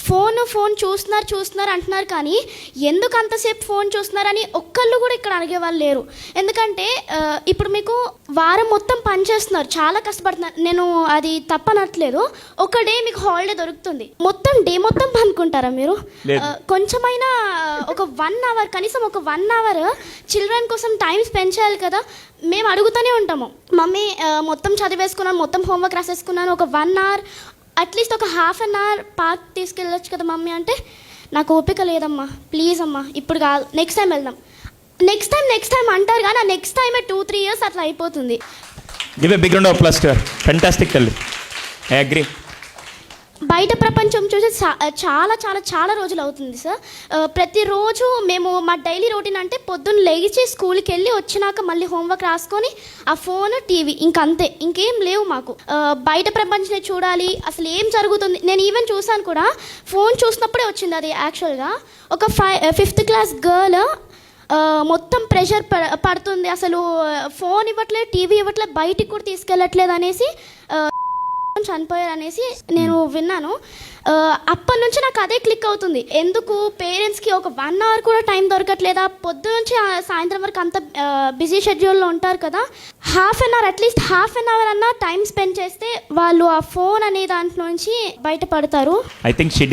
Phone చూస్తున్నారు అంటున్నారు, కానీ ఎందుకు అంతసేపు ఫోన్ చూస్తున్నారని ఒక్కళ్ళు కూడా ఇక్కడ అడిగే వాళ్ళు లేరు. ఎందుకంటే ఇప్పుడు మీకు వారం మొత్తం పనిచేస్తున్నారు, చాలా కష్టపడుతున్నారు, నేను అది తప్పనట్లేదు. ఒక డే మీకు హాలిడే దొరుకుతుంది, మొత్తం డే మొత్తం పనుకుంటారా మీరు? కొంచెమైనా ఒక 1 అవర్, కనీసం ఒక 1 అవర్ చిల్డ్రన్ కోసం టైం స్పెండ్ చేయాలి కదా. మేము అడుగుతూనే ఉంటాము, మమ్మీ మొత్తం చదివేసుకున్నాను, మొత్తం హోంవర్క్ రాసేసుకున్నాను, ఒక 1 అవర్ అట్లీస్ట్ ఒక ½ అన్ అవర్ పార్క్ తీసుకెళ్ళొచ్చు కదా మమ్మీ అంటే, నాకు ఓపిక లేదమ్మా, ప్లీజ్ అమ్మా ఇప్పుడు కాదు, నెక్స్ట్ టైం వెళ్దాం, నెక్స్ట్ టైం అంటారు, కానీ ఆ నెక్స్ట్ టైమే 2-3 years అట్లా అయిపోతుంది. Give a big round of applause to her. Fantastic తల్లి, ఐ అగ్రీ. బయట ప్రపంచం చూసి చాలా చాలా చాలా రోజులు అవుతుంది సార్. ప్రతిరోజు మేము మా డైలీ రొటీన్ అంటే పొద్దున్న లేచి స్కూల్కి వెళ్ళి వచ్చినాక మళ్ళీ హోంవర్క్ రాసుకొని ఆ ఫోన్, టీవీ, ఇంకంతే, ఇంకేం లేవు మాకు. బయట ప్రపంచం చూడాలి, అసలు ఏం జరుగుతుంది. నేను ఈవెన్ చూసాను కూడా, ఫోన్ చూసినప్పుడే వచ్చింది అది. యాక్చువల్గా ఒక 5th క్లాస్ గర్ల్ మొత్తం ప్రెషర్ పడుతుంది, అసలు ఫోన్ ఇవ్వట్లేదు, టీవీ ఇవ్వట్లేదు, బయటికి కూడా తీసుకెళ్ళట్లేదు అనేసి చనిపోయారు అనేసి నేను విన్నాను. అప్పటి నుంచి నాకు అదే క్లిక్ అవుతుంది, ఎందుకు పేరెంట్స్కి ఒక 1 అవర్ కూడా టైం దొరకట్లేదా? పొద్దు నుంచి సాయంత్రం వరకు అంత బిజీ షెడ్యూల్లో ఉంటారు కదా, అట్లీస్ట్ ½ అన్ అవర్ అన్నా టైం స్పెండ్ చేస్తే వాళ్ళు ఆ ఫోన్ అనే దాంట్లో నుంచి బయటపడతారు. I think she